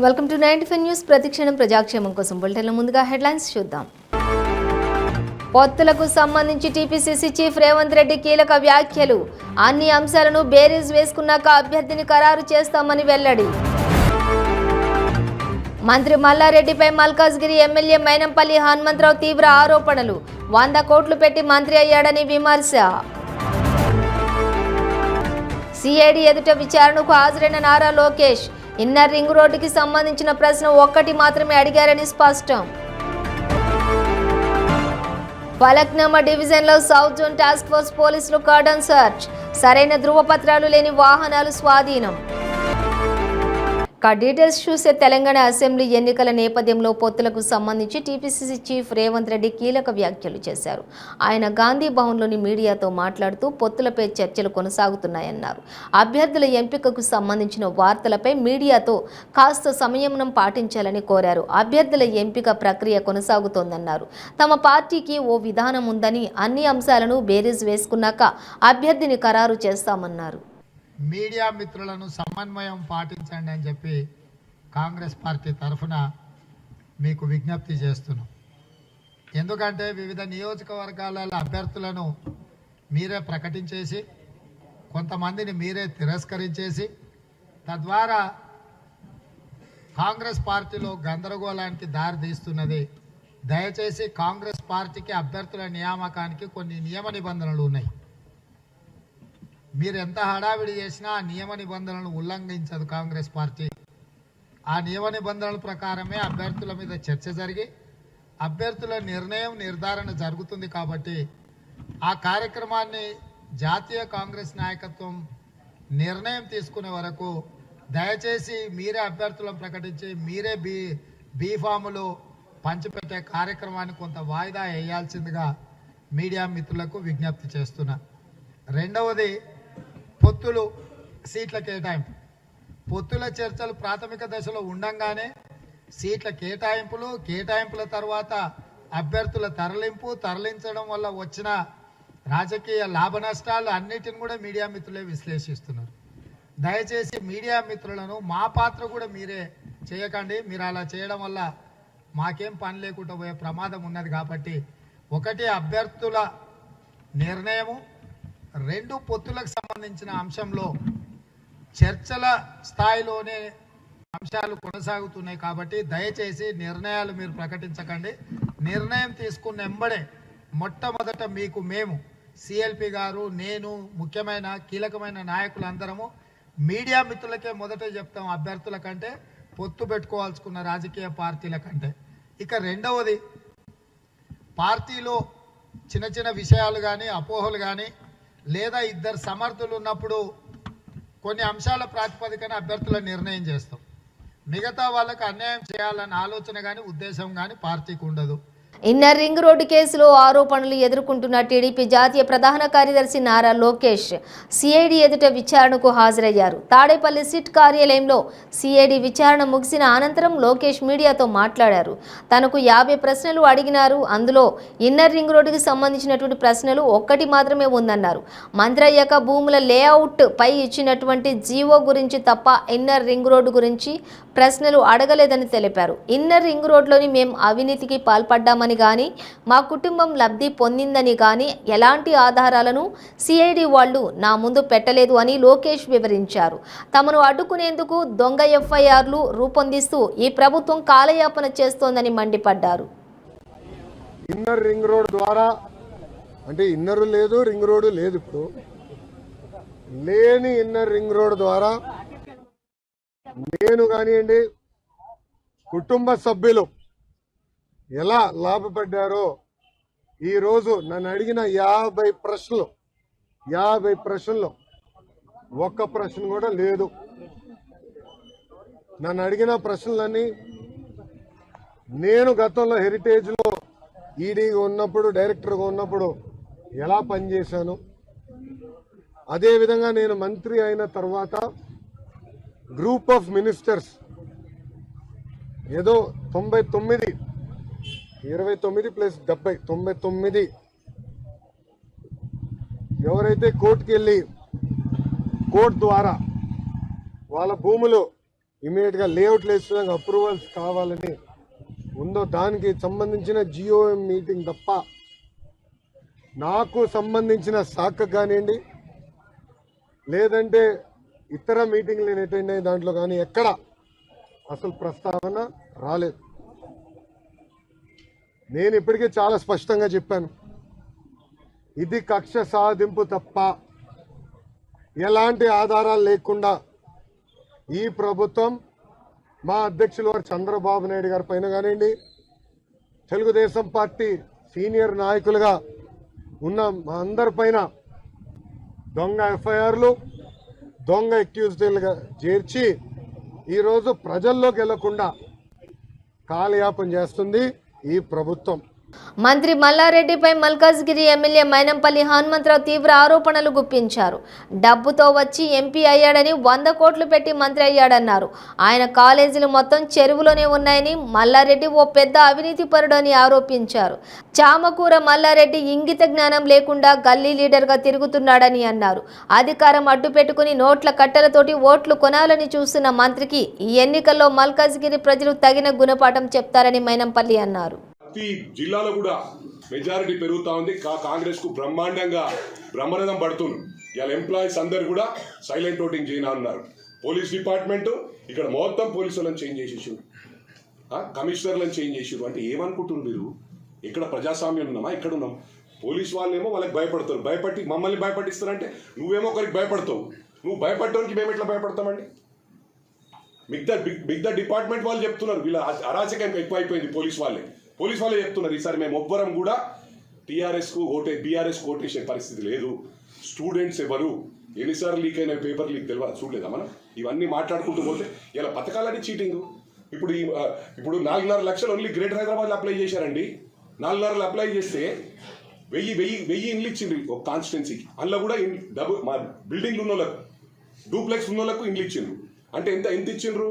Welcome to 95 news. ప్రతిక్షణం ప్రజాక్షేమం కోసం బులెటిన్ల ముందుగా హెడ్లైన్స్ చూద్దాం. పొత్తులకు సంబంధించి టీపీసీసీ చీఫ్ రేవంత్ రెడ్డి కీలక వ్యాఖ్యలు. అన్ని అంశాలను బేరీజ్ వేసుకున్నాక అభ్యర్థిని ఖరారు చేస్తామని వెల్లడి. మంత్రి మల్లారెడ్డిపై మల్కాజ్గిరి ఎమ్మెల్యే మైనంపల్లి హనుమంతరావు తీవ్ర ఆరోపణలు. 100 కోట్లు పెట్టి మంత్రి అయ్యాడని విమర్శ. సిఐడి ఎదుట విచారణకు హాజరైన నారా లోకేష్. ఇన్నర్ రింగ్ రోడ్డుకి సంబంధించిన ప్రశ్న ఒక్కటి మాత్రమే అడిగారని స్పష్టం. ఫలక్నామా డివిజన్లో సౌత్ జోన్ టాస్క్ ఫోర్స్ పోలీసులు కార్డన్ సర్చ్. సరైన ధృవపత్రాలు లేని వాహనాలు స్వాధీనం. డీటెయిల్స్ చూసే తెలంగాణ అసెంబ్లీ ఎన్నికల నేపథ్యంలో పొత్తులకు సంబంధించి టీపీసీసీ చీఫ్ రేవంత్ రెడ్డి కీలక వ్యాఖ్యలు చేశారు. ఆయన గాంధీ భవన్లోని మీడియాతో మాట్లాడుతూ పొత్తులపై చర్చలు కొనసాగుతున్నాయన్నారు. అభ్యర్థుల ఎంపికకు సంబంధించిన వార్తలపై మీడియాతో కాస్త సంయమనం పాటించాలని కోరారు. అభ్యర్థుల ఎంపిక ప్రక్రియ కొనసాగుతోందన్నారు. తమ పార్టీకి ఓ విధానం ఉందని, అన్ని అంశాలను బేరీజ్ వేసుకున్నాక అభ్యర్థిని ఖరారు చేస్తామన్నారు. మీడియా మిత్రులను సమన్వయం పాటించండి అని చెప్పి కాంగ్రెస్ పార్టీ తరఫున మీకు విజ్ఞప్తి చేస్తున్నాం. ఎందుకంటే వివిధ నియోజకవర్గాల అభ్యర్థులను మీరే ప్రకటించేసి కొంతమందిని మీరే తిరస్కరించేసి తద్వారా కాంగ్రెస్ పార్టీలో గందరగోళానికి దారి తీస్తున్నది. దయచేసి కాంగ్రెస్ పార్టీకి అభ్యర్థుల నియామకానికి కొన్ని నియమ నిబంధనలు ఉన్నాయి. మీరు ఎంత హడావిడి చేసినా ఆ నియమ నిబంధనలను ఉల్లంఘించదు కాంగ్రెస్ పార్టీ. ఆ నియమ నిబంధనల ప్రకారమే అభ్యర్థుల మీద చర్చ జరిగి అభ్యర్థుల నిర్ధారణ జరుగుతుంది. కాబట్టి ఆ కార్యక్రమాన్ని జాతీయ కాంగ్రెస్ నాయకత్వం నిర్ణయం తీసుకునే వరకు దయచేసి మీరే అభ్యర్థులను ప్రకటించి మీరే బీ ఫాములు పంచిపెట్టే కార్యక్రమాన్ని కొంత వాయిదా వేయాల్సిందిగా మీడియా మిత్రులకు విజ్ఞప్తి చేస్తున్నా. రెండవది, పొత్తులు సీట్ల కేటాయింపు. పొత్తుల చర్చలు ప్రాథమిక దశలో ఉండంగానే సీట్ల కేటాయింపుల తర్వాత అభ్యర్థుల తరలించడం వల్ల వచ్చిన రాజకీయ లాభ నష్టాలు అన్నిటిని కూడా మీడియా మిత్రులే విశ్లేషిస్తున్నారు. దయచేసి మీడియా మిత్రులను మా పాత్ర కూడా మీరే చేయకండి. మీరు అలా చేయడం వల్ల మాకేం పని లేకుండా పోయే ప్రమాదం ఉన్నది. కాబట్టి ఒకటి అభ్యర్థుల నిర్ణయము, 2 పొత్తులకు సంబంధించిన అంశంలో చర్చల స్థాయిలోనే అంశాలు కొనసాగుతున్నాయి. కాబట్టి దయచేసి నిర్ణయాలు మీరు ప్రకటించకండి. నిర్ణయం తీసుకున్న ఎంబడే మొట్టమొదట మీకు మేము సిఎల్పి గారు, నేను, ముఖ్యమైన కీలకమైన నాయకులందరము మీడియా మిత్రులకే మొదట చెప్తాం, అభ్యర్థుల కంటే పొత్తు పెట్టుకోవాల్సుకున్న రాజకీయ పార్టీల కంటే. ఇక రెండవది, పార్టీలో చిన్న చిన్న విషయాలు కానీ అపోహలు కానీ లేదా ఇద్దరు సమర్థులు ఉన్నప్పుడు కొన్ని అంశాల ప్రాతిపదికన అభ్యర్థుల నిర్ణయం చేస్తాం. మిగతా వాళ్ళకు అన్యాయం చేయాలన్న ఆలోచన కానీ ఉద్దేశం కానీ పార్టీకి ఉండదు. ఇన్నర్ రింగ్ రోడ్డు కేసులో ఆరోపణలు ఎదుర్కొంటున్న టీడీపీ జాతీయ ప్రధాన కార్యదర్శి నారా లోకేష్ సిఐడి ఎదుట విచారణకు హాజరయ్యారు. తాడేపల్లి సిట్ కార్యాలయంలో సిఐడి విచారణ ముగిసిన అనంతరం లోకేష్ మీడియాతో మాట్లాడారు. తనకు 50 ప్రశ్నలు అడిగినారు. అందులో ఇన్నర్ రింగ్ రోడ్డుకి సంబంధించినటువంటి ప్రశ్నలు ఒక్కటి మాత్రమే ఉందన్నారు. మంత్రి అయ్యాక భూముల లేఅవుట్ పై ఇచ్చినటువంటి జీవో గురించి తప్ప ఇన్నర్ రింగ్ రోడ్డు గురించి ప్రశ్నలు అడగలేదని తెలిపారు. ఇన్నర్ రింగ్ రోడ్లోని మేము అవినీతికి పాల్పడ్డామని కానీ మా కుటుంబం లబ్ధి పొందిందని కానీ ఎలాంటి ఆధారాలను సిఐడి వాళ్ళు నా ముందు పెట్టలేదు అని లోకేష్ వివరించారు. తమను అడ్డుకునేందుకు దొంగ ఎఫ్ఐఆర్లు రూపొందిస్తూ ఈ ప్రభుత్వం కాలయాపన చేస్తోందని మండిపడ్డారు. ఇన్నర్ రింగ్ రోడ్ ద్వారా అంటే ఇన్నర్ లేదు, రింగ్ రోడ్ లేదు. ఇప్పుడు లేని ఇన్నర్ రింగ్ రోడ్ ద్వారా నేను కానివ్వండి, కుటుంబ సభ్యులు ఎలా లాభపడ్డారో ఈరోజు నన్ను అడిగిన 50 ప్రశ్నలు ఒక్క ప్రశ్న కూడా లేదు. నన్ను అడిగిన ప్రశ్నలన్నీ నేను గతంలో హెరిటేజ్లో ఈడీగా ఉన్నప్పుడు, డైరెక్టర్గా ఉన్నప్పుడు ఎలా పనిచేశాను, అదేవిధంగా నేను మంత్రి అయిన తర్వాత గ్రూప్ ఆఫ్ మినిస్టర్స్ ఏదో 99 29 ప్లస్ 70 99 ఎవరైతే కోర్టుకి వెళ్ళి కోర్టు ద్వారా వాళ్ళ భూములు ఇమీడియట్గా లేఅవుట్లు వేస్తున్నాక అప్రూవల్స్ కావాలని ఉందో దానికి సంబంధించిన జిఓఎం మీటింగ్ తప్ప నాకు సంబంధించిన శాఖ కానివ్వండి లేదంటే ఇతర మీటింగ్లు నేను అటెండ్ అయ్యే దాంట్లో కానీ ఎక్కడ అసలు ప్రస్తావన రాలేదు. నేను ఇప్పటికే చాలా స్పష్టంగా చెప్పాను, ఇది కక్ష సాధింపు తప్ప ఎలాంటి ఆధారాలు లేకుండా ఈ ప్రభుత్వం మా అధ్యక్షులు వారు చంద్రబాబు నాయుడు గారి పైన కానివ్వండి, తెలుగుదేశం పార్టీ సీనియర్ నాయకులుగా ఉన్న మా అందరిపైన దొంగ ఎఫ్ఐఆర్లు, దొంగ అక్యూజ్డ్లుగా చేర్చి ఈరోజు ప్రజల్లోకి వెళ్లకుండా కాలయాపన చేస్తుంది ఈ ప్రభుత్వం. మంత్రి మల్లారెడ్డిపై మల్కాజ్గిరి ఎమ్మెల్యే మైనంపల్లి హనుమంతరావు తీవ్ర ఆరోపణలు గుప్పించారు. డబ్బుతో వచ్చి ఎంపీ అయ్యాడని 100 కోట్లు పెట్టి మంత్రి అయ్యాడన్నారు. ఆయన కాలేజీలు మొత్తం చెరువులోనే ఉన్నాయని, మల్లారెడ్డి ఓ పెద్ద అవినీతి పరుడని ఆరోపించారు. చామకూర మల్లారెడ్డి ఇంగిత జ్ఞానం లేకుండా గల్లీ లీడర్గా తిరుగుతున్నాడని అన్నారు. అధికారం అడ్డు పెట్టుకుని నోట్ల కట్టెలతోటి ఓట్లు కొనాలని చూస్తున్న మంత్రికి ఈ ఎన్నికల్లో మల్కాజ్గిరి ప్రజలు తగిన గుణపాఠం చెప్తారని మైనంపల్లి అన్నారు. ప్రతి జిల్లాలో కూడా మెజారిటీ పెరుగుతూ ఉంది. కాంగ్రెస్ కు బ్రహ్మాండంగా బ్రహ్మరథం పడుతుంది. ఇవాళ ఎంప్లాయీస్ అందరు కూడా సైలెంట్ ఓటింగ్ చేయనున్నారు. పోలీస్ డిపార్ట్మెంట్ ఇక్కడ మొత్తం పోలీసులను చేంజ్ చేసేసారు, కమిషనర్లను చేంజ్ చేసారు. అంటే ఏమనుకుంటున్నారు మీరు? ఇక్కడ ప్రజాస్వామ్యం ఉన్నామా? ఇక్కడ ఉన్నాం. పోలీస్ వాళ్ళేమో వాళ్ళకి భయపడతారు, భయపడి మమ్మల్ని భయపడిస్తారంటే నువ్వేమో ఒకరికి భయపడతావు. నువ్వు భయపడటానికి మేము ఎట్లా భయపడతామండి? మిగతా డిపార్ట్మెంట్ వాళ్ళు చెప్తున్నారు వీళ్ళ అరాచకం ఎక్కువ అయిపోయింది. పోలీస్ వాళ్ళే చెప్తున్నారు ఈసారి మేము ఒవ్వరం కూడా బీఆర్ఎస్కు ఓటేసే పరిస్థితి లేదు. స్టూడెంట్స్ ఎవరు, ఎన్నిసార్లు లీక్ అయిన పేపర్ లీక్ తెలియదు, చూడలేదా మనం? ఇవన్నీ మాట్లాడుకుంటూ పోతే ఇలా పథకాలని చీటింగ్. ఇప్పుడు 4.5 లక్షలు ఓన్లీ గ్రేటర్ హైదరాబాద్లో అప్లై చేశారండి. 4.5 అప్లై చేస్తే 1000 ఇండ్లు ఇచ్చిండ్రు ఒక కాన్స్టిట్యున్సీకి. అందులో కూడా మా బిల్డింగ్లు ఉన్న వాళ్ళకు, డూప్లెక్స్ ఉన్న వాళ్ళకు ఇండ్లు ఇచ్చిండ్రు. అంటే ఎంత ఇచ్చిండ్రు?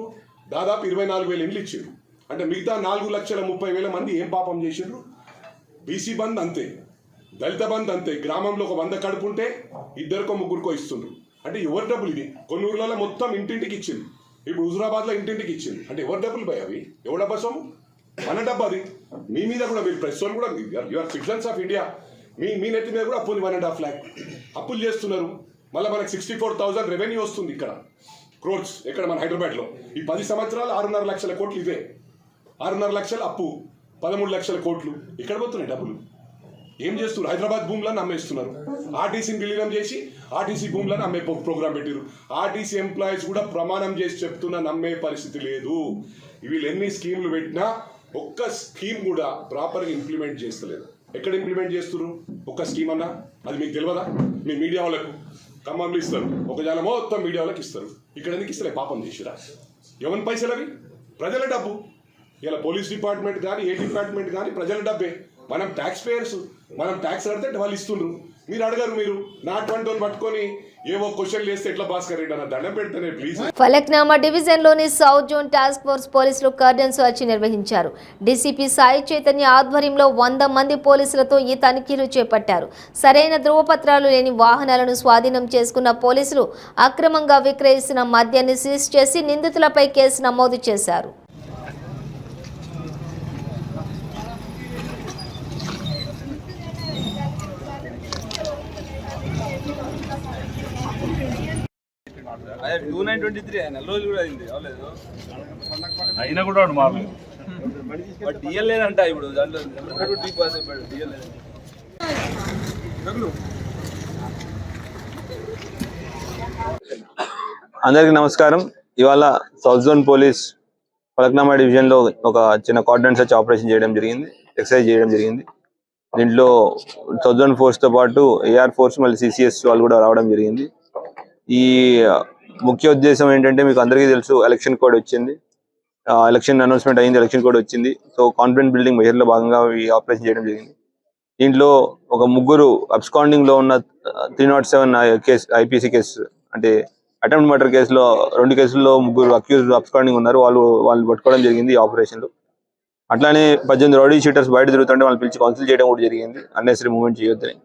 దాదాపు 24,000 ఇండ్లు ఇచ్చిండ్రు. అంటే మిగతా 4,30,000 మంది ఏం పాపం చేసిండ్రు? బీసీ బంద్ అంతే, దళిత బంద్ అంతే. గ్రామంలో ఒక 100 కడుపు ఉంటే 2కో 3కో ఇస్తుండ్రు. అంటే ఎవరి డబ్బులు ఇది? కొన్ని ఊర్లలో మొత్తం ఇంటింటికి ఇచ్చింది. ఇప్పుడు హుజురాబాద్లో ఇంటింటికి ఇచ్చింది. అంటే ఎవరి డబ్బులు పోయి అవి? ఎవరి డబ్బా సొమ్ము? మన డబ్బా అది. మీ మీద కూడా మీరు ప్రెస్ వాళ్ళు కూడా యూఆర్ సిటిజన్స్ ఆఫ్ ఇండియా. మీ నెత్తి మీద కూడా అప్పులు 1.5 lakh అప్పులు చేస్తున్నారు. మళ్ళీ మనకు 64,000 రెవెన్యూ వస్తుంది ఇక్కడ, క్రోర్స్. ఎక్కడ? మన హైదరాబాద్లో. ఈ 10 సంవత్సరాలు 6.5 లక్షల కోట్లు ఇవే. 6.5 లక్షల అప్పు, 13 లక్షల కోట్లు. ఇక్కడ పోతున్నాయి డబ్బులు. ఏం చేస్తున్నారు? హైదరాబాద్ భూములను అమ్మేస్తున్నారు. ఆర్టీసీని విలీనం చేసి ఆర్టీసీ భూములను అమ్మే ప్రోగ్రాం పెట్టారు. ఆర్టీసీ ఎంప్లాయీస్ కూడా ప్రమాణం చేసి చెప్తున్నా నమ్మే పరిస్థితి లేదు. వీళ్ళు ఎన్ని స్కీములు పెట్టినా ఒక్క స్కీమ్ కూడా ప్రాపర్గా ఇంప్లిమెంట్ చేస్తలేదు. ఎక్కడ ఇంప్లిమెంట్ చేస్తున్నారు? ఒక్క స్కీమ్ అన్నా అది మీకు తెలియదా? మీ మీడియా వాళ్ళకు ఖమ్మంలో ఇస్తారు, ఒక జాల మొత్తం మీడియా వాళ్ళకి ఇస్తారు. ఇక్కడ ఎందుకు ఇస్తలే? పాపం చేసిరా? ఎవరి పైసలు అవి? ప్రజల డబ్బు. ఇలా పోలీస్ డిపార్ట్మెంట్ కానీ ఏ డిపార్ట్మెంట్ కానీ ప్రజల డబ్బే. మనం ట్యాక్స్ పేయర్స్, మనం ట్యాక్స్ కడితే వాళ్ళు ఇస్తుండ్రు. మీరు అడగరు. మీరు నాటువంటి పట్టుకొని ఏవో క్వశ్చన్లు వేస్తే ఎట్లా భాస్కర్ రెడ్డి అన్న దండం పెడితేనే ప్లీజ్. ఫలక్నామా డివిజన్లోని సౌత్ జోన్ టాస్క్ ఫోర్స్ పోలీసులు కార్డన్ సర్చ్ నిర్వహించారు. డీసీపీ సాయి చైతన్య ఆధ్వర్యంలో 100 మంది పోలీసులతో ఈ తనిఖీలు చేపట్టారు. సరైన ధృవపత్రాలు లేని వాహనాలను స్వాధీనం చేసుకున్న పోలీసులు అక్రమంగా విక్రయిస్తున్న మద్యాన్ని సీజ్ చేసి నిందితులపై కేసు నమోదు చేశారు. అదే 2923 నెల రోజులు కూడా అయింది అవలేదు అయినా కూడా మాకు బట్ డిఎల్ లేదంట. ఇప్పుడు దాంట్లో డిఎల్ లేదు. అందరికీ నమస్కారం. ఇవాళ సౌత్ జోన్ పోలీస్ ఫలక్నామా డివిజన్లో ఒక చిన్న కార్డన్ సర్చ్ ఆపరేషన్ చేయడం జరిగింది, ఎక్సర్సైజ్ చేయడం జరిగింది. దీంట్లో సౌత్ జోన్ ఫోర్స్తో పాటు ఏఆర్ ఫోర్స్ మళ్ళీ సిసిఎస్ వాళ్ళు కూడా రావడం జరిగింది. ఈ ముఖ్య ఉద్దేశం ఏంటంటే, మీకు అందరికీ తెలుసు ఎలక్షన్ కోడ్ వచ్చింది, ఎలక్షన్ అనౌన్స్మెంట్ అయింది, ఎలక్షన్ కోడ్ వచ్చింది. సో కాన్ఫిడెంట్ బిల్డింగ్ మెజర్లో భాగంగా ఈ ఆపరేషన్ చేయడం జరిగింది. దీంట్లో ఒక 3 అబ్స్కాండింగ్ లో ఉన్న 307 కేసు, ఐపీసీ కేసు, అంటే అటెంప్ట్ మర్డర్ కేసులో 2 కేసుల్లో 3 అక్యూజ్డ్ అబ్స్కాండింగ్ ఉన్నారు. వాళ్ళు పట్టుకోవడం జరిగింది ఈ ఆపరేషన్ లో. అట్లానే 18 రౌడీ షీటర్స్ బయట తిరుగుతుంటే వాళ్ళు పిలిచి కౌన్సిల్ చేయడం కూడా జరిగింది, అన్నెసరీ మూవ్మెంట్ చేయొద్దని.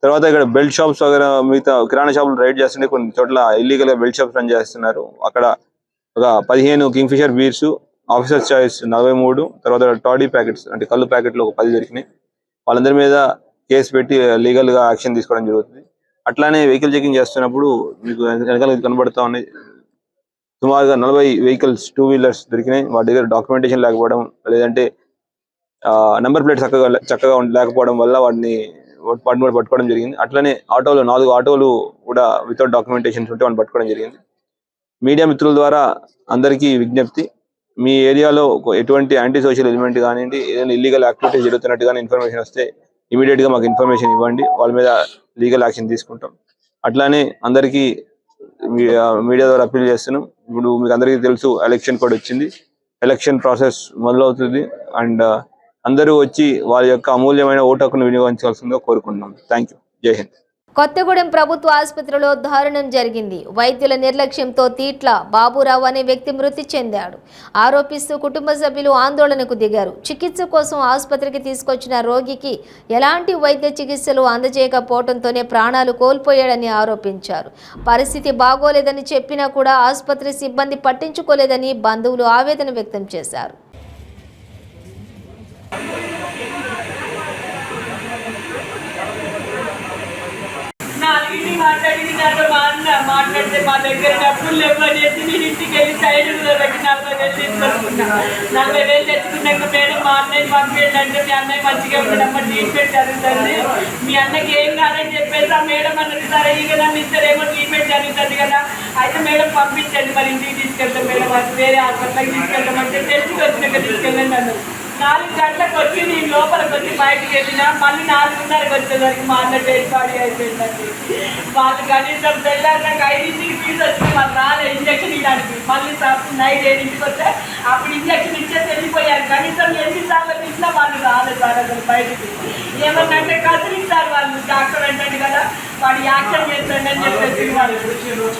తర్వాత ఇక్కడ బెల్ట్ షాప్స్ మిగతా కిరాణా షాపులు రైడ్ చేస్తుంటే కొన్ని చోట్ల ఇల్లీగల్ గా బెల్ట్ షాప్స్ రన్ చేస్తున్నారు. అక్కడ ఒక 15 కింగ్ఫిషర్ బీర్స్, ఆఫీసర్ చాయిస్ 43, తర్వాత టాడీ ప్యాకెట్స్ అంటే కళ్ళు ప్యాకెట్లు ఒక 10 దొరికినాయి. వాళ్ళందరి మీద కేసు పెట్టి లీగల్గా యాక్షన్ తీసుకోవడం జరుగుతుంది. అట్లానే వెహికల్ చెకింగ్ చేస్తున్నప్పుడు మీకు వెనకాల కనబడతా ఉన్నాయి, సుమారుగా 40 వెహికల్స్ 2 వీలర్స్ దొరికినాయి. వాటి దగ్గర డాక్యుమెంటేషన్ లేకపోవడం, లేదంటే నెంబర్ ప్లేట్ చక్కగా లేకపోవడం వల్ల వాటిని పట్టుకోవడం జరిగింది. అట్లనే ఆటోలు 4 ఆటోలు కూడా వితౌట్ డాక్యుమెంటేషన్స్ ఉంటే వాటిని పట్టుకోవడం జరిగింది. మీడియా మిత్రుల ద్వారా అందరికీ విజ్ఞప్తి, మీ ఏరియాలో ఎటువంటి యాంటీ సోషల్ ఎలిమెంట్ కానివ్వండి, ఏదైనా ఇల్లీగల్ యాక్టివిటీస్ జరుగుతున్నట్టు కానీ ఇన్ఫర్మేషన్ వస్తే ఇమీడియట్గా మాకు ఇన్ఫర్మేషన్ ఇవ్వండి, వాళ్ళ మీద లీగల్ యాక్షన్ తీసుకుంటాం. అట్లానే అందరికీ మీడియా ద్వారా అప్పీల్ చేస్తున్నాం. ఇప్పుడు మీకు అందరికీ తెలుసు, ఎలక్షన్ కోడ్ వచ్చింది, ఎలక్షన్ ప్రాసెస్ మొదలవుతుంది. అండ్ అందరూ వచ్చి వారి యొక్క అమూల్యమైన ఓటు హక్కును వినియోగించాల్సిందిగా కోరుకుంటున్నాం. Thank you. జై హింద్. కొత్తగూడెం ప్రభుత్వ ఆసుపత్రిలో దారుణం జరిగింది. వైద్యుల నిర్లక్ష్యంతో తీట్ల బాబురావు అనే వ్యక్తి మృతి చెందాడు. ఆరోపిస్తూ కుటుంబ సభ్యులు ఆందోళనకు దిగారు. చికిత్స కోసం ఆసుపత్రికి తీసుకొచ్చిన రోగికి ఎలాంటి వైద్య చికిత్సలు అందజేయకపోవడంతోనే ప్రాణాలు కోల్పోయాడని ఆరోపించారు. పరిస్థితి బాగోలేదని చెప్పినా కూడా ఆసుపత్రి సిబ్బంది పట్టించుకోలేదని బంధువులు ఆవేదన వ్యక్తం చేశారు. మాట్లాడింది నాతో మాట్లాడితే మా దగ్గర డబ్బులు లేవనేసి నేను ఇంటికి వెళ్ళి సైడ్లో పెట్టి 40,000 తీసుకొచ్చుకున్నా. 40,000 తెచ్చుకున్నాక మేడం మా అన్నయ్య పంపించండి అంటే మీ అన్నయ్య మంచిగా ఉండడమ్మ ట్రీట్మెంట్ జరుగుతుంది, మీ అన్నకి ఏం కాదని చెప్పేసి ఆ మేడం అన్నది. సరే ఇక నన్ను ఇద్దరేమో ట్రీట్మెంట్ జరుగుతుంది కదా, అయితే మేడం పంపించండి మరి ఇంటికి తీసుకెళ్తాం మేడం, అది వేరే హాస్పిటల్కి తీసుకెళ్తామంటే టెస్ట్కి వచ్చినాక తీసుకెళ్ళండి అన్నారు. 4 గంటలకు వచ్చి నేను లోపలికి వచ్చి బయటకు వెళ్ళినా మళ్ళీ 4:30కి వచ్చేసరికి మా అన్న డెడ్ బాడీ అయిపోయిందండి. వాళ్ళు కనీసం తెల్లారినాక 5ంటికి తీసుకొచ్చి మాకు రాలే ఇంజక్షన్ ఇవ్వడానికి. మళ్ళీ నైట్ 7ంటికి వస్తే అప్పుడు ఇంజక్షన్ ఇచ్చేసి వెళ్ళిపోయారు. కనీసం ఎన్నిసార్లు ఇచ్చినా వాళ్ళు రాలేదు సార్ అసలు బయటికి. ఏమన్నంటే కదిలిస్తారు వాళ్ళు, డాక్టర్ అంటే కదా వాడు యాక్షన్ చేస్తాడు అని చెప్పేసి వాళ్ళు.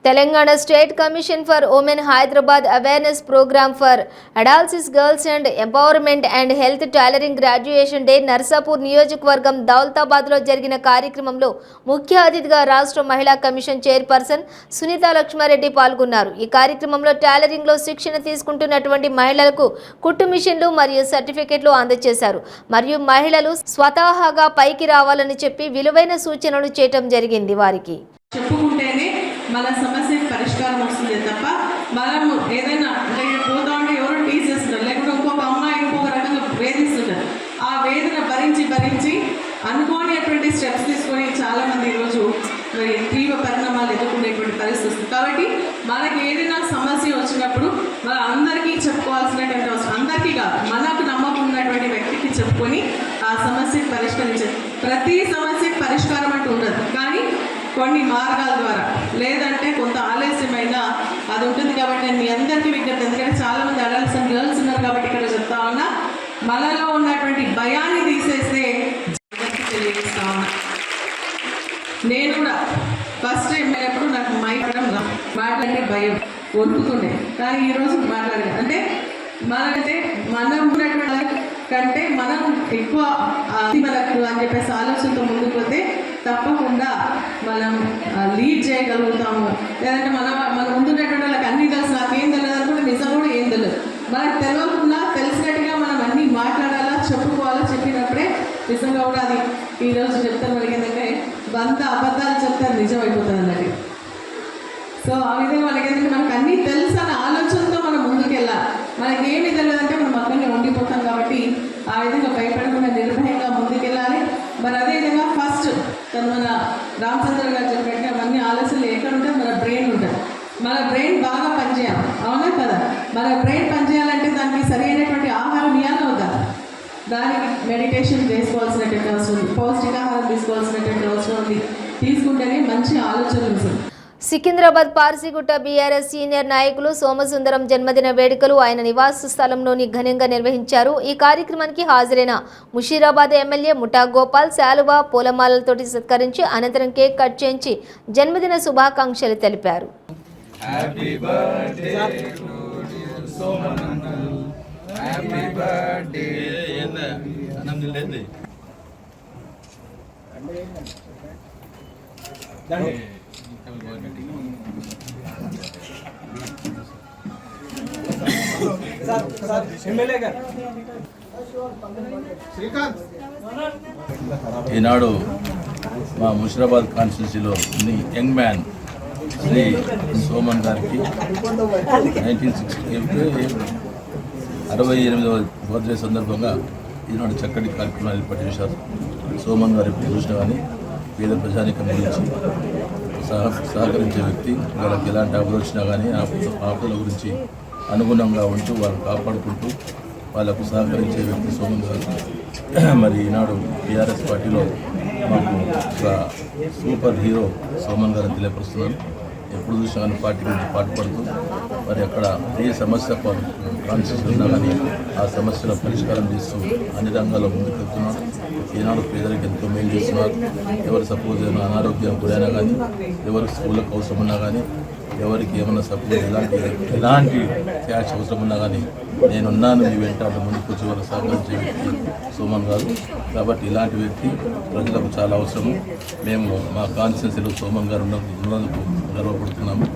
Telangana state commission for women Hyderabad awareness programme for adolescent girls and empowerment and health tailoring graduation day Narsapur నియోజకవర్గం దౌలతాబాద్లో జరిగిన కార్యక్రమంలో ముఖ్య అతిథిగా రాష్ట్ర మహిళా కమిషన్ చైర్పర్సన్ సునీతా లక్ష్మారెడ్డి పాల్గొన్నారు. ఈ కార్యక్రమంలో టైలరింగ్లో శిక్షణ తీసుకుంటున్నటువంటి మహిళలకు కుట్టు మిషన్లు మరియు సర్టిఫికెట్లు అందజేశారు. మరియు మహిళలు స్వతహాగా పైకి రావాలని చెప్పి విలువైన సూచనలు చేయటం జరిగింది. వారికి చెప్పుకుంటేనే మన సమస్యకి పరిష్కారం వస్తుంది తప్ప మనము ఏదైనా పోతా ఉంటే ఎవరో టీచ్ చేస్తున్నారు, లేకుంటే ఇంకొక అమ్మాయి ఇంకొక రకంగా వేధిస్తుంటారు. ఆ వేదన భరించి అనుకోనిటువంటి స్టెప్స్ తీసుకొని చాలామంది ఈరోజు మరి తీవ్ర పరిణామాలు ఎదుర్కొనేటువంటి పరిస్థితి వస్తుంది. కాబట్టి మనకి ఏదైనా సమస్య వచ్చినప్పుడు మన అందరికీ చెప్పుకోవాల్సినటువంటి అవసరం, అందరికీ కాదు మనకు నమ్మకం ఉన్నటువంటి వ్యక్తికి చెప్పుకొని ఆ సమస్యకి పరిష్కరించాలి. ప్రతి సమస్యకి పరిష్కారం అంటూ ఉండదు, కానీ కొన్ని మార్గాల ద్వారా లేదంటే కొంత ఆలస్యమైన అది ఉంటుంది. కాబట్టి నేను మీ అందరికీ విజ్ఞప్తి, ఎందుకంటే చాలామంది అడల్ట్స్ గర్ల్స్ ఉన్నారు కాబట్టి ఇక్కడ చెప్తా ఉన్నా, మనలో ఉన్నటువంటి భయాన్ని తీసేస్తే తెలియజేస్తా ఉన్నా. నేను కూడా ఫస్ట్ టైం ఎప్పుడు నాకు మాట్లాడే భయం వణుకుతుండే, కానీ ఈరోజు మాట్లాడలేదు. అంటే మనకంటే మనం ఉన్నటువంటి కంటే మనం ఎక్కువ మనకు అని చెప్పేసి ఆలోచనతో ముందుకు పోతే తప్పకుండా మనం లీడ్ చేయగలుగుతాము. లేదంటే మన ముందున్నటువంటి వాళ్ళకి అన్నీ తెలుసు, నాకేం తెలియదు అనుకుంటే నిజం కూడా ఏం తెలియదు. మనకు తెలియకుండా తెలిసినట్టుగా మనం అన్నీ మాట్లాడాలా, చెప్పుకోవాలా, చెప్పినప్పుడే నిజంగా కూడా అది ఈరోజు చెప్తాను మనకి ఏంటంటే 100 అబద్ధాలు చెప్తే అది నిజం అయిపోతుంది అన్నది. సో ఆ విధంగా మనకి ఏంటంటే మనకు అన్నీ తెలుసు అన్న ఆలోచనతో మనం ముందుకు వెళ్ళాలి. మనకి ఏమి తెలియదంటే మనం అక్కడనే ఉండిపోతాం. కాబట్టి ఆ విధంగా భయపడకుండా నిర్భయంగా ముందుకెళ్ళాలి. మరి అదేవిధంగా ఫస్ట్ మన రామచంద్ర గారు చెప్పినట్టు అవన్నీ ఆలోచనలు ఎక్కడ ఉంటే మన బ్రెయిన్ ఉంటుంది. మన బ్రెయిన్ బాగా పనిచేయాలి, అవునా కదా? మన బ్రెయిన్ పనిచేయాలంటే దానికి సరైనటువంటి ఆహారం ఇవ్వాలి అవుతా, దానికి మెడిటేషన్ చేసుకోవాల్సినటువంటి అవసరం ఉంది, పౌష్టికాహారం తీసుకోవాల్సినటువంటి అవసరం ఉంది. తీసుకుంటేనే మంచి ఆలోచనలు వస్తుంది. సికింద్రాబాద్ పార్సిగుట్ట బీఆర్ఎస్ సీనియర్ నాయకులు సోమసుందరం జన్మదిన వేడుకలు ఆయన నివాస స్థలంలోని ఘనంగా నిర్వహించారు. ఈ కార్యక్రమానికి హాజరైన ముషీరాబాద్ ఎమ్మెల్యే ముఠా గోపాల్ శాలువా పూలమాలలతోటి సత్కరించి అనంతరం కేక్ కట్ చేయించి జన్మదిన శుభాకాంక్షలు తెలిపారు. ఈనాడు మా ముషిరాబాద్ కాన్స్టిట్యూన్సీలో యంగ్ మ్యాన్ శ్రీ సోమన్ గారికి 68వ బర్త్డే సందర్భంగా ఈనాడు చక్కటి కార్యక్రమాలు ఏర్పాటు చేశారు. సోమన్ గారు ఎప్పుడు చూసినా కానీ పేద ప్రజానికం గురించి సహకరించే వ్యక్తి. వాళ్ళకి ఎలాంటి ఆపద వచ్చినా కానీ ఆపదల గురించి అనుగుణంగా ఉంటూ వాళ్ళని కాపాడుకుంటూ వాళ్ళకు సహకరించే వ్యక్తి సోమన్ గారు. మరి ఈనాడు టీఆర్ఎస్ పార్టీలో మాకు ఒక సూపర్ హీరో సోమన్ గారిని తెలియపరుస్తున్నాను. ఎప్పుడు చూసినా కానీ పార్టీ గురించి పాటుపడుతూ మరి అక్కడ ఏ సమస్య కాన్షియస్ ఉన్నా కానీ ఆ సమస్యల పరిష్కారం చేస్తూ అన్ని రంగాల్లో ముందుకెళ్తున్నారు. ఈనాడు పేదలకు ఎంతో మేలు చేస్తున్నారు. ఎవరు సపోజ్ ఏమైనా అనారోగ్యం గురైనా కానీ, ఎవరు స్కూళ్ళకు అవసరం ఉన్నా కానీ, ఎవరికి ఏమైనా సపోజ్ ఎలాంటి క్యాష్ అవసరం ఉన్నా కానీ నేనున్నాను మీ వెంట ముందుకు వచ్చి వారు సహకరించే వ్యక్తి సోమన్ గారు. కాబట్టి ఇలాంటి వ్యక్తి ప్రజలకు చాలా అవసరము. మేము మా కాన్స్టిట్యున్సీలో సోమన్ గారు ఉన్నందుకు గర్వపడుతున్నాము.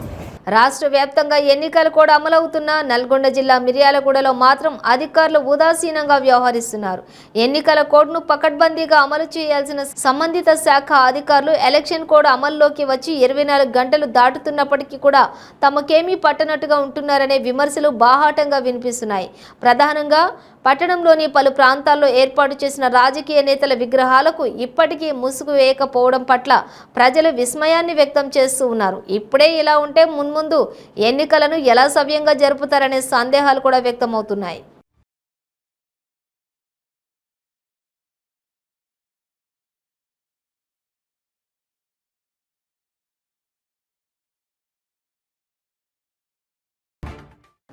రాష్ట్ర వ్యాప్తంగా ఎన్నికలు కూడా అమలవుతున్నా నల్గొండ జిల్లా మిర్యాలగూడలో మాత్రం అధికారులు ఉదాసీనంగా వ్యవహరిస్తున్నారు. ఎన్నికల కోడ్ను పకడ్బందీగా అమలు చేయాల్సిన సంబంధిత శాఖ అధికారులు ఎలక్షన్ కోడ్ అమల్లోకి వచ్చి 24 గంటలు దాటుతున్నప్పటికీ కూడా తమకేమీ పట్టనట్టుగా ఉంటున్నారనే విమర్శలు బాహాటంగా వినిపిస్తున్నాయి. ప్రధానంగా పట్టణంలోని పలు ప్రాంతాల్లో ఏర్పాటు చేసిన రాజకీయ నేతల విగ్రహాలకు ఇప్పటికీ ముసుగు వేయకపోవడం పట్ల ప్రజలు విస్మయాన్ని వ్యక్తం చేస్తూ ఉన్నారు. ఇప్పుడే ఇలా ఉంటే మున్ముందు ఎన్నికలను ఎలా సవ్యంగా జరుపుతారనే సందేహాలు కూడా వ్యక్తమవుతున్నాయి.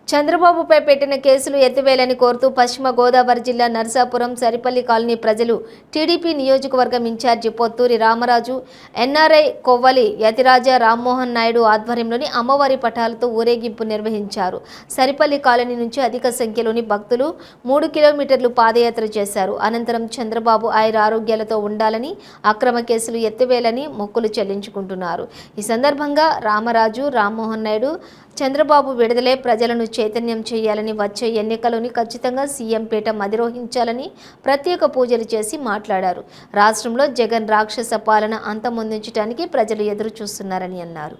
చంద్రబాబుపై పెట్టిన కేసులు ఎత్తివేయాలని కోరుతూ పశ్చిమ గోదావరి జిల్లా నర్సాపురం సరిపల్లి కాలనీ ప్రజలు టీడీపీ నియోజకవర్గం ఇన్ఛార్జి పొత్తూరి రామరాజు, ఎన్ఆర్ఐ కొవ్వలి యతిరాజ రామ్మోహన్ నాయుడు ఆధ్వర్యంలోని అమ్మవారి పటాలతో ఊరేగింపు నిర్వహించారు. సరిపల్లి కాలనీ నుంచి అధిక సంఖ్యలోని భక్తులు 3 కిలోమీటర్లు పాదయాత్ర చేశారు. అనంతరం చంద్రబాబు ఆరోగ్యాలతో ఉండాలని, అక్రమ కేసులు ఎత్తివేయాలని మొక్కులు చెల్లించుకుంటున్నారు. ఈ సందర్భంగా రామరాజు, రామ్మోహన్ నాయుడు చంద్రబాబు విడుదలే ప్రజలను చైతన్యం చేయాలని, వచ్చే ఎన్నికలను ఖచ్చితంగా సీఎం పీఠం అధిరోహించాలని ప్రత్యేక పూజలు చేసి మాట్లాడారు. రాష్ట్రంలో జగన్ రాక్షస పాలన అంతమొందించడానికి ప్రజలు ఎదురు చూస్తున్నారని అన్నారు.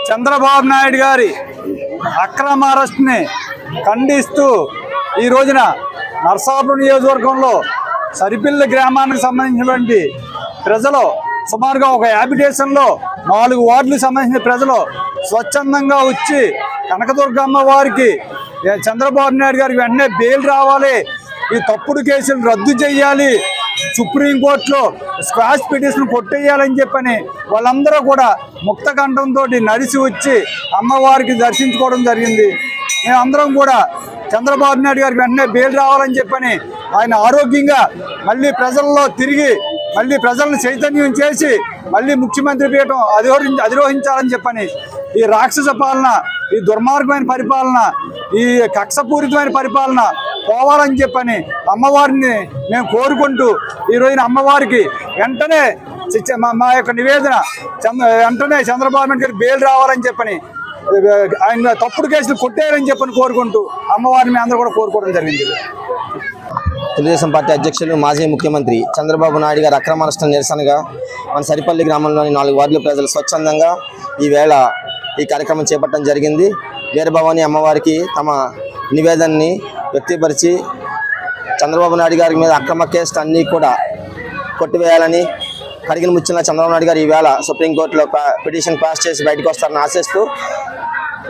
చంద్రబాబు నాయుడు గారి అక్రమ అరెస్ట్ని ఖండిస్తూ ఈ రోజున నర్సాపురం నియోజకవర్గంలో సరిపిల్లి గ్రామానికి సంబంధించినటువంటి ప్రజలు సుమారుగా ఒక హ్యాబిటేషన్లో 4 వార్డులకు సంబంధించిన ప్రజలు స్వచ్ఛందంగా వచ్చి కనకదుర్గమ్మ వారికి చంద్రబాబు నాయుడు గారికి వెంటనే బెయిల్ రావాలి, ఈ తప్పుడు కేసులు రద్దు చేయాలి, సుప్రీంకోర్టులో స్క్వాష్ పిటిషన్ కొట్టేయాలని చెప్పని వాళ్ళందరూ కూడా ముక్త కంఠంతో నడిచి వచ్చి అమ్మవారికి దర్శించుకోవడం జరిగింది. మేమందరం కూడా చంద్రబాబు నాయుడు గారికి వెంటనే బెయిల్ రావాలని చెప్పని ఆయన ఆరోగ్యంగా మళ్ళీ ప్రజల్లో తిరిగి మళ్ళీ ప్రజలను చైతన్యం చేసి మళ్ళీ ముఖ్యమంత్రి పీఠం అధిరోహించాలని చెప్పని ఈ రాక్షస పాలన, ఈ దుర్మార్గమైన పరిపాలన, ఈ కక్షపూరితమైన పరిపాలన పోవాలని చెప్పని అమ్మవారిని మేము కోరుకుంటూ ఈ రోజున అమ్మవారికి వెంటనే మా యొక్క నివేదన వెంటనే చంద్రబాబు నాయుడు గారికి బెయిల్ రావాలని చెప్పని ఆయన తప్పుడు కేసులు కొట్టేయాలని చెప్పని కోరుకుంటూ అమ్మవారిని అందరూ కూడా కోరుకోవడం జరిగింది. తెలుగుదేశం పార్టీ అధ్యక్షులు మాజీ ముఖ్యమంత్రి చంద్రబాబు నాయుడు గారి అక్రమ అరెస్టుల నిరసనగా మన సరిపల్లి గ్రామంలోని 4 వార్డుల ప్రజలు స్వచ్ఛందంగా ఈవేళ ఈ కార్యక్రమం చేపట్టడం జరిగింది. వీరభవాని అమ్మవారికి తమ నివేదనని వ్యక్తపరిచి చంద్రబాబు నాయుడు గారి మీద అక్రమ కేసులు అన్నీ కూడా కొట్టివేయాలని, కడిగిన ముచ్చిన చంద్రబాబు నాయుడు గారు ఈవేళ సుప్రీంకోర్టులో పిటిషన్ పాస్ చేసి బయటకు వస్తారని ఆశిస్తూ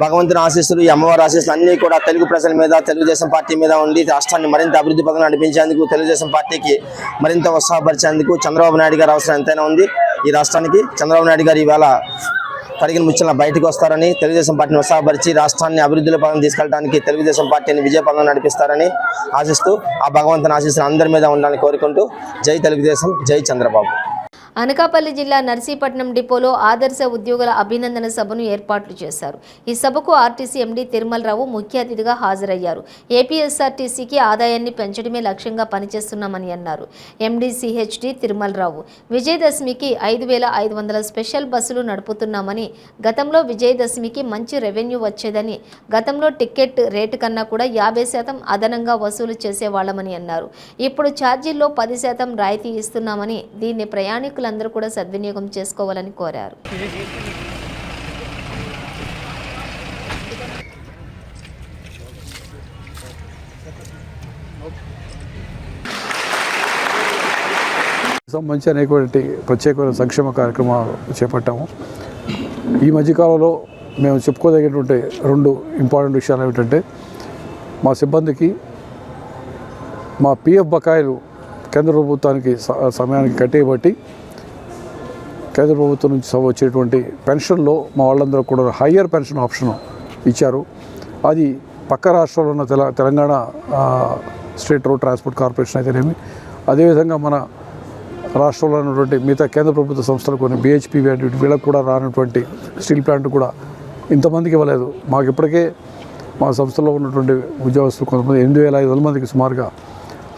భగవంతుని ఆశీస్సులు, ఈ అమ్మవారి ఆశీస్సులు అన్నీ కూడా తెలుగు ప్రజల మీద, తెలుగుదేశం పార్టీ మీద ఉండి రాష్ట్రాన్ని మరింత అభివృద్ధి పథంలో నడిపించేందుకు, తెలుగుదేశం పార్టీకి మరింత ఉత్సాహపరిచేందుకు చంద్రబాబు నాయుడు గారి అవసరం ఎంతైనా ఉంది. ఈ రాష్ట్రానికి. చంద్రబాబు నాయుడు గారు ఈవేళ కడిగిన ముచ్చల బయటకు వస్తారని, తెలుగుదేశం పార్టీని ఉత్సాహపరిచి రాష్ట్రాన్ని అభివృద్ధిలో పదం తీసుకెళ్ళడానికి తెలుగుదేశం పార్టీని విజయపదంలో నడిపిస్తారని ఆశిస్తూ ఆ భగవంతుని ఆశీస్సులు అందరి మీద ఉండాలని కోరుకుంటూ జై తెలుగుదేశం, జై చంద్రబాబు. అనకాపల్లి జిల్లా నర్సీపట్నం డిపోలో ఆదర్శ ఉద్యోగుల అభినందన సభను ఏర్పాట్లు చేశారు. ఈ సభకు ఆర్టీసీ ఎండీ తిరుమలరావు ముఖ్య అతిథిగా హాజరయ్యారు. ఏపీఎస్ఆర్టీసీకి ఆదాయాన్ని పెంచడమే లక్ష్యంగా పనిచేస్తున్నామని అన్నారు ఎండీ సిహెచ్డి తిరుమలరావు. విజయదశమికి 5,500 స్పెషల్ బస్సులు నడుపుతున్నామని, గతంలో విజయదశమికి మంచి రెవెన్యూ వచ్చేదని, గతంలో టికెట్ రేటు కన్నా కూడా 50% అదనంగా వసూలు చేసేవాళ్లమని అన్నారు. ఇప్పుడు ఛార్జీల్లో 10% రాయితీ ఇస్తున్నామని, దీన్ని ప్రయాణికులు అందరూ కూడా సద్వినియోగం చేసుకోవాలని కోరారు. సంబంధించి అనేకటువంటి ప్రత్యేకమైన సంక్షేమ కార్యక్రమాలు చేపట్టాము. ఈ మధ్యకాలంలో మేము చెప్పుకోదగినటువంటి 2 ఇంపార్టెంట్ విషయాలు ఏమిటంటే, మా సిబ్బందికి మా పిఎఫ్ బకాయిలు కేంద్ర ప్రభుత్వానికి సమయానికి కట్టేయబట్టి కేంద్ర ప్రభుత్వం నుంచి వచ్చేటువంటి పెన్షన్లో మా వాళ్ళందరూ కూడా హయ్యర్ పెన్షన్ ఆప్షన్ ఇచ్చారు. అది పక్క రాష్ట్రంలో ఉన్న Telangana state road transport corporation అయితేనేమి, అదేవిధంగా మన రాష్ట్రంలో ఉన్నటువంటి మిగతా కేంద్ర ప్రభుత్వ సంస్థలు కొన్ని బిహెచ్పి వీళ్ళకు కూడా రానటువంటి స్టీల్ ప్లాంట్ కూడా ఇంతమందికి ఇవ్వలేదు. మాకు ఇప్పటికే మా సంస్థలో ఉన్నటువంటి ఉద్యోగస్తులు కొంతమంది 8,500 మందికి సుమారుగా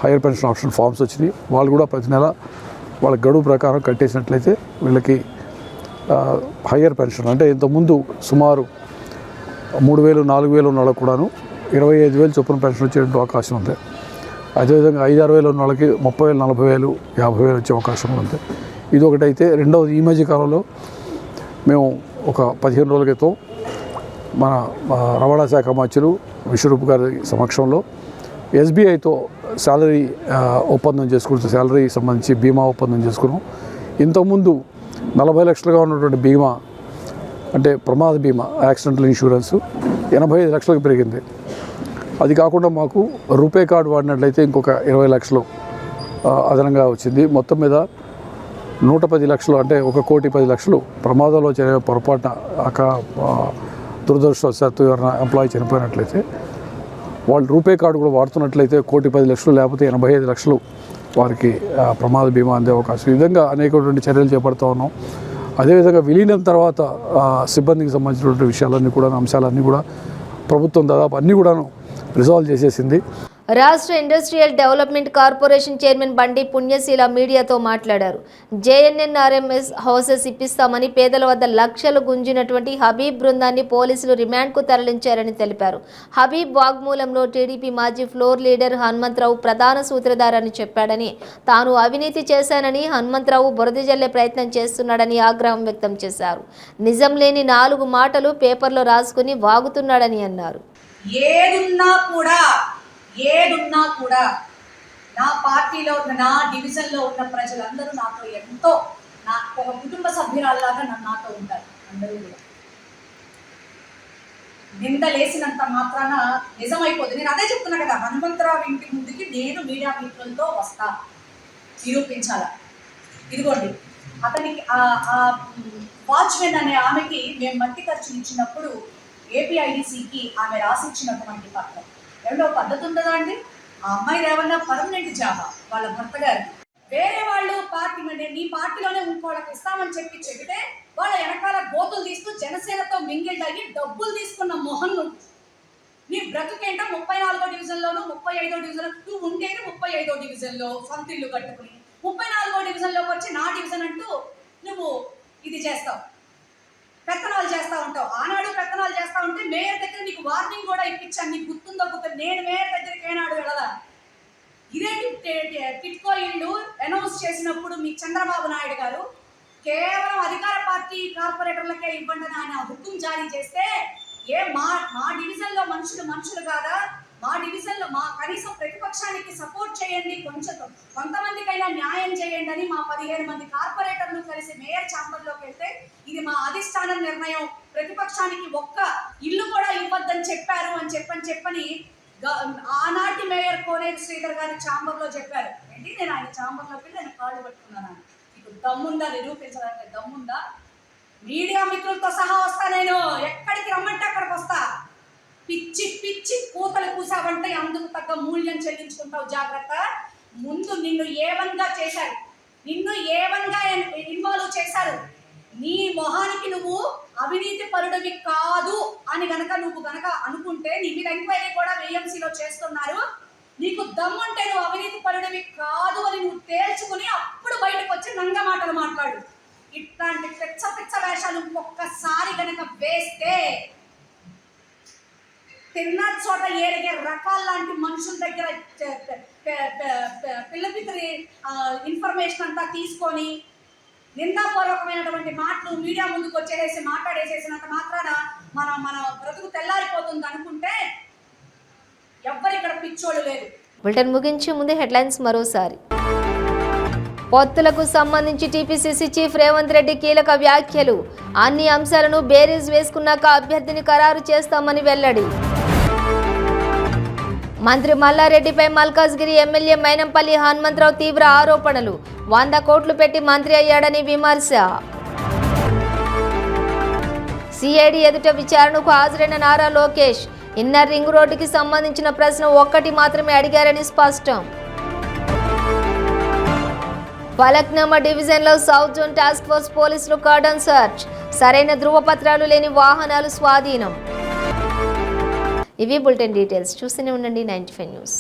హైయర్ పెన్షన్ ఆప్షన్ ఫామ్స్ వచ్చినాయి. వాళ్ళు కూడా ప్రతి నెల వాళ్ళ గడువు ప్రకారం కట్టేసినట్లయితే వీళ్ళకి హయ్యర్ పెన్షన్ అంటే ఇంతకుముందు సుమారు 3,000, 4,000 ఉన్న వాళ్ళకు కూడాను 25,000 చొప్పున పెన్షన్ వచ్చేటువంటి అవకాశం ఉంది. అదేవిధంగా 5-6,000 ఉన్న వాళ్ళకి 30,000, 40,000, 50,000 వచ్చే అవకాశం ఉంది. ఇది ఒకటైతే, రెండవది ఈ మధ్య కాలంలో మేము ఒక 15 రోజుల క్రితం మన రవాణా శాఖ మంత్రులు విశ్వరూప్ గారి సమక్షంలో ఎస్బీఐతో శాలరీ ఒప్పందం చేసుకుంటూ శాలరీ సంబంధించి బీమా ఒప్పందం చేసుకున్నాం. ఇంతకుముందు 40 లక్షలుగా ఉన్నటువంటి బీమా అంటే ప్రమాద బీమా, యాక్సిడెంటల్ ఇన్సూరెన్స్ 85 లక్షలకు పెరిగింది. అది కాకుండా మాకు రూపే కార్డు వాడినట్లయితే ఇంకొక 20 లక్షలు అదనంగా వచ్చింది. మొత్తం మీద 110 లక్షలు అంటే 1,10,00,000 ప్రమాదంలో పొరపాటున దురదృష్టవశాత్తు ఎవరైనా ఎంప్లాయీ చనిపోయినట్లయితే వాళ్ళు రూపే కార్డు కూడా వాడుతున్నట్లయితే 1,10,00,000 లేకపోతే 85 లక్షలు వారికి ప్రమాద బీమా అందే అవకాశం. ఈ విధంగా అనేకటువంటి చర్యలు చేపడుతూ ఉన్నాం. అదేవిధంగా విలీనం తర్వాత సిబ్బందికి సంబంధించినటువంటి విషయాలన్నీ కూడా, అంశాలన్నీ కూడా ప్రభుత్వం దాదాపు అన్నీ కూడాను రిజాల్వ్ చేసేసింది. రాష్ట్ర ఇండస్ట్రియల్ డెవలప్మెంట్ కార్పొరేషన్ చైర్మన్ బండి పుణ్యశీల మీడియాతో మాట్లాడారు. జేఎన్ఎన్ఆర్ఎంఎస్ హౌసెస్ ఇప్పిస్తామని పేదల వద్ద లక్షలు గుంజినటువంటి హబీబ్ బృందాన్ని పోలీసులు రిమాండ్కు తరలించారని తెలిపారు. హబీబ్ వాగ్మూలంలో టీడీపీ మాజీ ఫ్లోర్ లీడర్ హనుమంతరావు ప్రధాన సూత్రధారని చెప్పాడని, తాను అవినీతి చేశానని హనుమంతరావు బురద జల్లే ప్రయత్నం చేస్తున్నాడని ఆగ్రహం వ్యక్తం చేశారు. నిజం లేని 4 మాటలు పేపర్లో రాసుకుని వాగుతున్నాడని అన్నారు. ఏదున్నా కూడా నా పార్టీలో ఉన్న, నా డివిజన్లో ఉన్న ప్రజలందరూ నాతో ఎంతో ఒక కుటుంబ సభ్యురాల్లాగా నాతో ఉంటారు. అందరూ కూడా నిందలేసినంత మాత్రాన నిజమైపోదు. నేను అదే చెప్తున్నా కదా, హనుమంతరావు ఇంటి ముందుకి నేను మీడియా మిత్రులతో వస్తా, నిరూపించాల. ఇదిగోండి, అతనికి ఆ వాచ్మెన్ అనే ఆమెకి మేము మట్టి ఖర్చులు ఇచ్చినప్పుడు ఏపీఐడిసికి ఆమె రాసిచ్చినటువంటి పత్రం ఎవరో పద్ధతి ఉంటుందా అండి? ఆ అమ్మాయి ఏమన్నా పర్మనెంట్ జాబా వాళ్ళ భర్త గారికి? వేరే వాళ్ళు పార్టీ నీ పార్టీలోనే ఇంకోళ్ళకి ఇస్తామని చెబితే వాళ్ళ వెనకాల గోతులు తీస్తూ జనసేనతో మింగిల్డ్ అయ్యి డబ్బులు తీసుకున్న మొహన్ నీ బ్రతుకేంటో 34వ డివిజన్లోనూ 35వ డివిజన్లో నువ్వు ఉండేది 35వ డివిజన్లో సొంత ఇల్లు కట్టుకుని 34వ డివిజన్లోకి వచ్చి నా డివిజన్ అంటూ నువ్వు ఇది చేస్తావు, పెత్తనాలు చేస్తూ ఉంటావు. ఆనాడు పెత్తనాలు చేస్తూ ఉంటే మేయర్ దగ్గర నీకు వార్నింగ్ కూడా ఇప్పించాను. నీకు గుర్తుందో నేను మేయర్ దగ్గరికి ఏనాడు వెళ్ళదా? ఇదేంటి టిట్కో ఇల్లు అనౌన్స్ చేసినప్పుడు మీ చంద్రబాబు నాయుడు గారు కేవలం అధికార పార్టీ కార్పొరేటర్లకే ఇవ్వండి అని హుకుం జారీ చేస్తే మా డివిజన్లో మనుషులు కాదా? మా డివిజన్లో మా కనీసం ప్రతిపక్షానికి సపోర్ట్ చేయండి, కొంతమందికైనా న్యాయం చేయండి అని మా 15 మంది కార్పొరేటర్లు కలిసి మేయర్ ఛాంబర్లోకి వెళ్తే ఇది మా అధిష్టానం నిర్ణయం, ప్రతిపక్షానికి ఒక్క ఇల్లు కూడా ఇవ్వద్దని చెప్పారు అని చెప్పని ఆనాటి మేయర్ కోనేరు శ్రీధర్ గారి ఛాంబర్లో చెప్పారు. ఏంటి, నేను ఆయన ఛాంబర్లోకి వెళ్ళి ఆయన కాళ్ళు పట్టుకున్నాను. మీకు దమ్ముందా నిరూపించడానికి? దమ్ముందా? మీడియా మిత్రులతో సహా వస్తా నేను. ఎక్కడికి రమ్మంటే అక్కడికి వస్తా. పిచ్చి పిచ్చి కూతలు కూసావంటే అందుకు తగ్గ మూల్యం చెల్లించుకుంటావు. జాగ్రత్త. ముందు నిన్ను ఏవన్గా చేశారు, నిన్ను ఏవన్గా ఇన్వాల్వ్ చేశారు. నీ మొహానికి నువ్వు అవినీతి పరుడివి కాదు అని నువ్వు గనక అనుకుంటే నీ మీద ఎంక్వైరీ కూడా వేఎంసీలో చేస్తున్నారు. నీకు దమ్ముంటే నువ్వు అవినీతి పరుడివి కాదు అని నువ్వు తేల్చుకుని అప్పుడు బయటకు వచ్చి నంగ మాటలు మాట్లాడు. ఇట్లాంటి పిచ్చ పిచ్చ వేషాలు ఒక్కసారి గనక వేస్తే తిన్న చోట ఏరిగే రకాల లాంటి మనుషుల దగ్గర పిల్లపిత్రి ఇన్ఫర్మేషన్ అంతా తీసుకొని నిందాపూర్వకమైనటువంటి మాటలు మీడియా ముందుకు వచ్చేసి మాట్లాడేసేసినంత మాత్రాన మన బ్రతుకు తెల్లారిపోతుంది అనుకుంటే ఎవ్వరిక్కడ పిచ్చోళ్ళు లేదు. బులెటిన్ ముగించే ముందే హెడ్లైన్స్ మరోసారి. పొత్తులకు సంబంధించి టీపీసీసీ చీఫ్ రేవంత్ రెడ్డి కీలక వ్యాఖ్యలు. అన్ని అంశాలను బేరీజ్ వేసుకున్నాక అభ్యర్థిని ఖరారు చేస్తామని వెల్లడి. మంత్రి మల్లారెడ్డిపై మల్కాజ్గిరి ఎమ్మెల్యే మైనంపల్లి హనుమంతరావు తీవ్ర ఆరోపణలు. 100 కోట్లు పెట్టి మంత్రి అయ్యాడని విమర్శ. సిఐడి ఎదుట విచారణకు హాజరైన నారా లోకేష్. ఇన్నర్ రింగ్ రోడ్డుకి సంబంధించిన ప్రశ్న ఒక్కటి మాత్రమే అడిగారని స్పష్టం. ఫలక్నామా డివిజన్లో సౌత్ జోన్ టాస్క్ ఫోర్స్ పోలీసులు కార్డన్ సర్చ్. సరైన ధృవపత్రాలు లేని వాహనాలు స్వాధీనం. ఇవి బులెటిన్ డీటెయిల్స్. చూస్తూనే ఉండండి 95 న్యూస్.